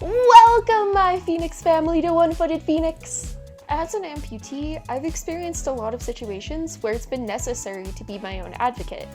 Welcome, my Phoenix family, to One-Footed Phoenix! As an amputee, I've experienced a lot of situations where it's been necessary to be my own advocate.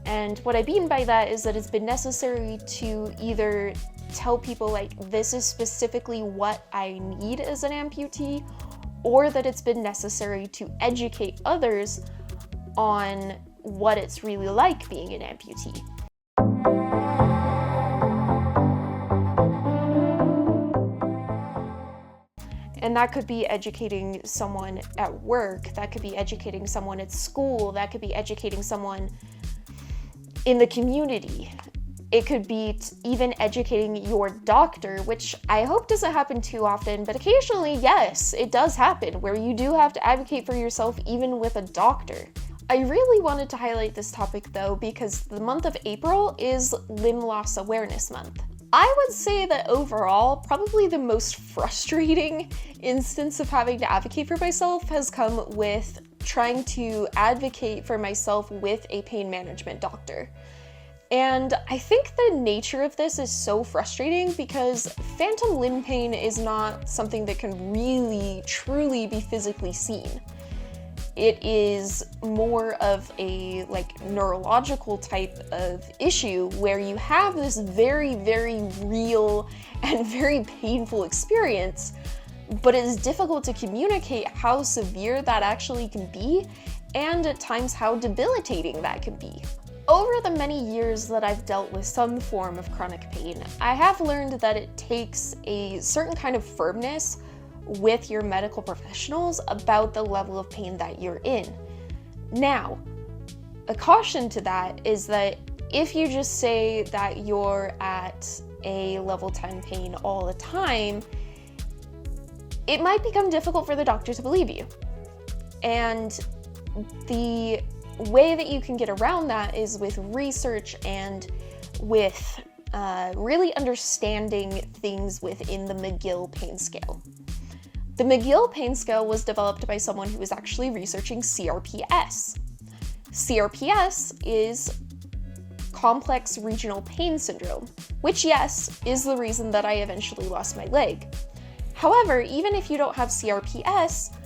And what I mean by that is that it's been necessary to either tell people, like, this is specifically what I need as an amputee, or that it's been necessary to educate others on what it's really like being an amputee. And that could be educating someone at work, that could be educating someone at school, that could be educating someone in the community. It could be even educating your doctor, which I hope doesn't happen too often, but occasionally, yes, it does happen, where you do have to advocate for yourself even with a doctor. I really wanted to highlight this topic though, because the month of April is Limb Loss Awareness Month. I would say that overall, probably the most frustrating instance of having to advocate for myself has come with trying to advocate for myself with a pain management doctor. And I think the nature of this is so frustrating because phantom limb pain is not something that can really, truly be physically seen. It is more of a neurological type of issue where you have this very, very real and very painful experience, but it is difficult to communicate how severe that actually can be and at times how debilitating that can be. Over the many years that I've dealt with some form of chronic pain, I have learned that it takes a certain kind of firmness with your medical professionals about the level of pain that you're in. Now, a caution to that is that if you just say that you're at a level 10 pain all the time, it might become difficult for the doctor to believe you. And the way that you can get around that is with research and with really understanding things within the McGill pain scale. The McGill pain scale was developed by someone who was actually researching CRPS. CRPS is complex regional pain syndrome, which, yes, is the reason that I eventually lost my leg. However, even if you don't have CRPS,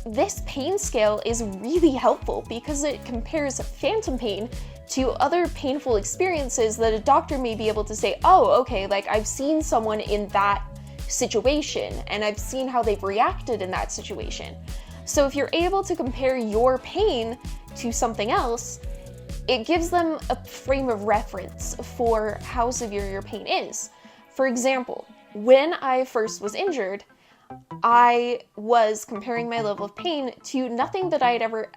this pain scale is really helpful because it compares phantom pain to other painful experiences that a doctor may be able to say, oh, okay, I've seen someone in that situation and I've seen how they've reacted in that situation. So if you're able to compare your pain to something else, it gives them a frame of reference for how severe your pain is. For example, when I first was injured, I was comparing my level of pain to nothing that I had ever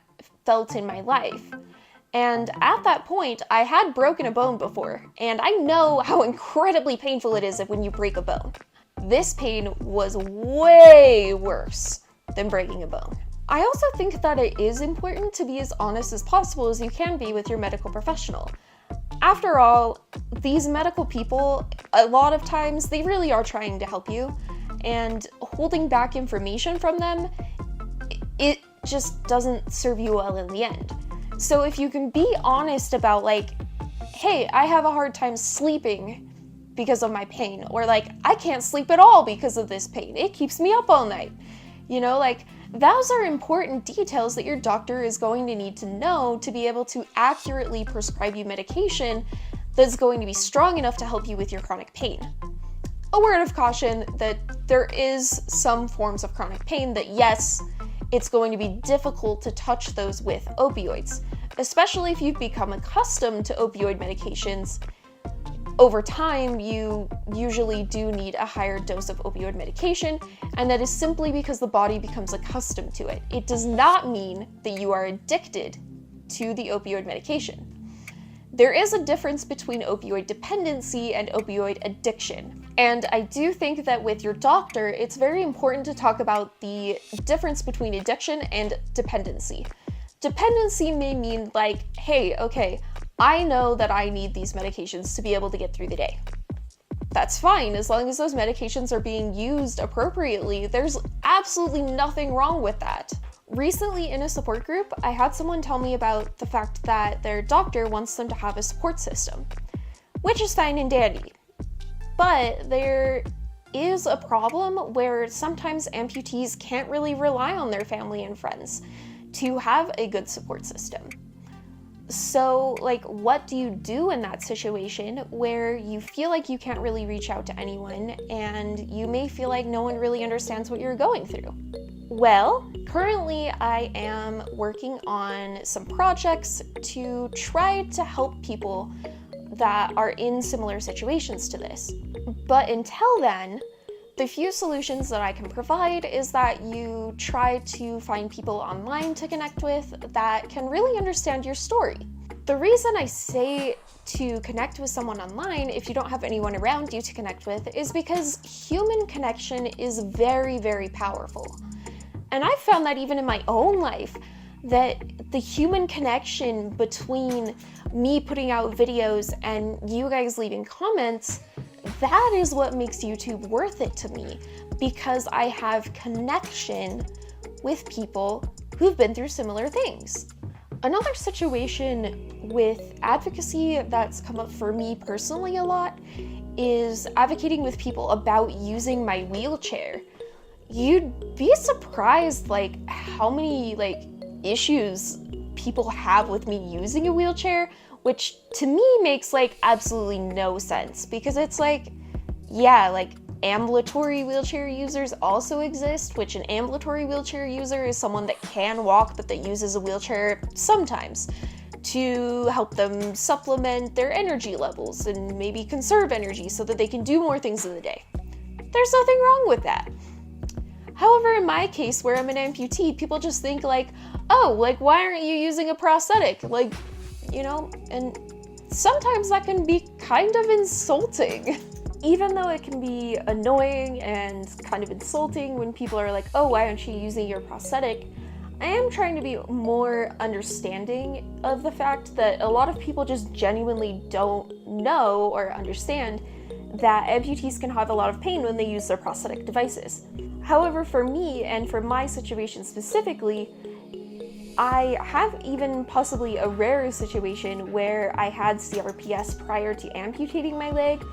felt in my life. And at that point, I had broken a bone before, and I know how incredibly painful it is when you break a bone. This pain was way worse than breaking a bone. I also think that it is important to be as honest as possible as you can be with your medical professional. After all, these medical people, a lot of times, they really are trying to help you, and holding back information from them, it just doesn't serve you well in the end. So if you can be honest about hey, I have a hard time sleeping because of my pain, or I can't sleep at all because of this pain, it keeps me up all night. Those are important details that your doctor is going to need to know to be able to accurately prescribe you medication that's going to be strong enough to help you with your chronic pain. A word of caution that there is some forms of chronic pain that, yes, it's going to be difficult to touch those with opioids, especially if you've become accustomed to opioid medications. Over time, you usually do need a higher dose of opioid medication, and that is simply because the body becomes accustomed to it. It does not mean that you are addicted to the opioid medication. There is a difference between opioid dependency and opioid addiction. And I do think that with your doctor, it's very important to talk about the difference between addiction and dependency. Dependency may mean hey, okay, I know that I need these medications to be able to get through the day. That's fine, as long as those medications are being used appropriately, there's absolutely nothing wrong with that. Recently in a support group, I had someone tell me about the fact that their doctor wants them to have a support system, which is fine and dandy. But there is a problem where sometimes amputees can't really rely on their family and friends to have a good support system. So, like, what do you do in that situation where you feel like you can't really reach out to anyone and you may feel like no one really understands what you're going through? Well, currently I am working on some projects to try to help people that are in similar situations to this. But until then, the few solutions that I can provide is that you try to find people online to connect with that can really understand your story. The reason I say to connect with someone online if you don't have anyone around you to connect with is because human connection is very, very powerful. And I've found that even in my own life, that the human connection between me putting out videos and you guys leaving comments, that is what makes YouTube worth it to me, because I have connection with people who've been through similar things. Another situation with advocacy that's come up for me personally a lot is advocating with people about using my wheelchair. You'd be surprised like how many issues people have with me using a wheelchair, which to me makes absolutely no sense, because it's ambulatory wheelchair users also exist, which an ambulatory wheelchair user is someone that can walk but that uses a wheelchair sometimes to help them supplement their energy levels and maybe conserve energy so that they can do more things in the day. There's nothing wrong with that. However, in my case, where I'm an amputee, people just think why aren't you using a prosthetic? And sometimes that can be kind of insulting. Even though it can be annoying and kind of insulting when people are like, oh, why aren't you using your prosthetic? I am trying to be more understanding of the fact that a lot of people just genuinely don't know or understand that amputees can have a lot of pain when they use their prosthetic devices. However, for me and for my situation specifically, I have even possibly a rarer situation where I had CRPS prior to amputating my leg,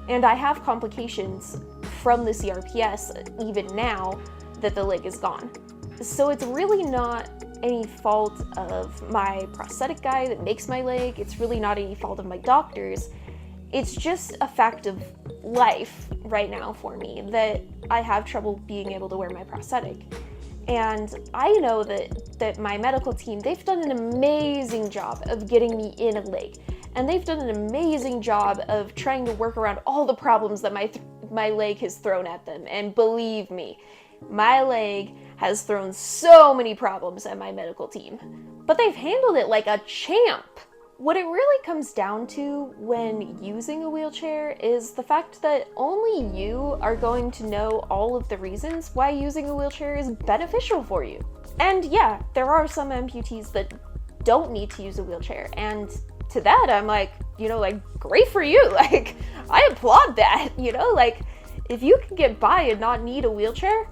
and I have complications from the CRPS even now that the leg is gone. So it's really not any fault of my prosthetic guy that makes my leg, it's really not any fault of my doctors. It's just a fact of life right now for me that I have trouble being able to wear my prosthetic. And I know that my medical team, they've done an amazing job of getting me in a leg. And they've done an amazing job of trying to work around all the problems that my leg has thrown at them. And believe me, my leg has thrown so many problems at my medical team. But they've handled it like a champ. What it really comes down to when using a wheelchair is the fact that only you are going to know all of the reasons why using a wheelchair is beneficial for you. And yeah, there are some amputees that don't need to use a wheelchair, and to that I'm great for you. I applaud that, if you can get by and not need a wheelchair,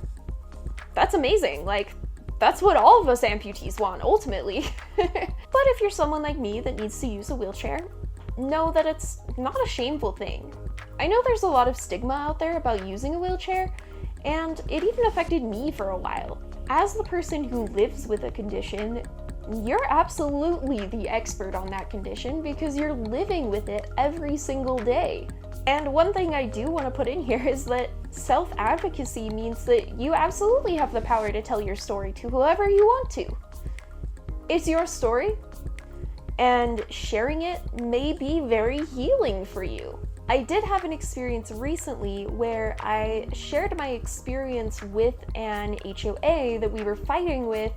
that's amazing. That's what all of us amputees want, ultimately. But if you're someone like me that needs to use a wheelchair, know that it's not a shameful thing. I know there's a lot of stigma out there about using a wheelchair, and it even affected me for a while. As the person who lives with a condition, you're absolutely the expert on that condition because you're living with it every single day. And one thing I do want to put in here is that self-advocacy means that you absolutely have the power to tell your story to whoever you want to. It's your story, and sharing it may be very healing for you. I did have an experience recently where I shared my experience with an HOA that we were fighting with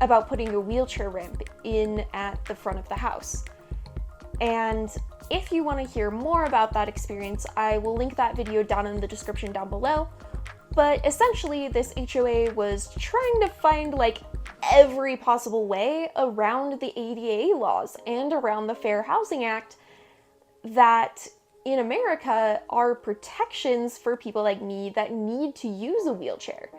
about putting a wheelchair ramp in at the front of the house. And if you want to hear more about that experience, I will link that video down in the description down below. But essentially, this HOA was trying to find every possible way around the ADA laws and around the Fair Housing Act that in America are protections for people like me that need to use a wheelchair.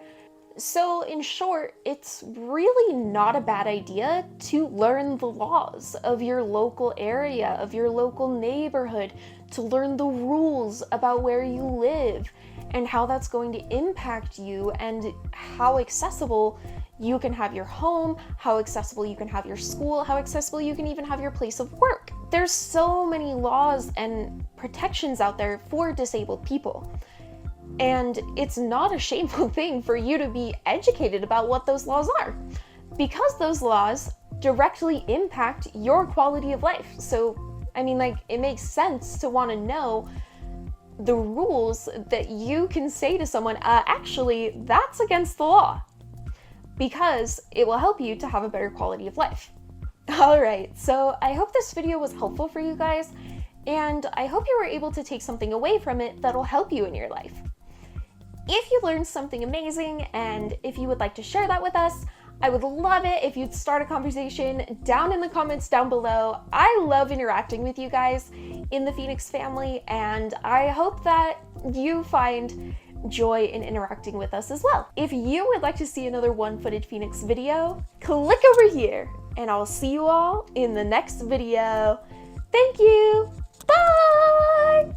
So in short, it's really not a bad idea to learn the laws of your local area, of your local neighborhood, to learn the rules about where you live and how that's going to impact you, and how accessible you can have your home, how accessible you can have your school, how accessible you can even have your place of work. There's so many laws and protections out there for disabled people. And it's not a shameful thing for you to be educated about what those laws are, because those laws directly impact your quality of life. So, I mean, like, it makes sense to want to know the rules that you can say to someone, actually, that's against the law, because it will help you to have a better quality of life. All right, so I hope this video was helpful for you guys, and I hope you were able to take something away from it that'll help you in your life. If you learned something amazing, and if you would like to share that with us, I would love it if you'd start a conversation down in the comments down below. I love interacting with you guys in the Phoenix family, and I hope that you find joy in interacting with us as well. If you would like to see another One-Footed Phoenix video, click over here, and I'll see you all in the next video. Thank you. Bye!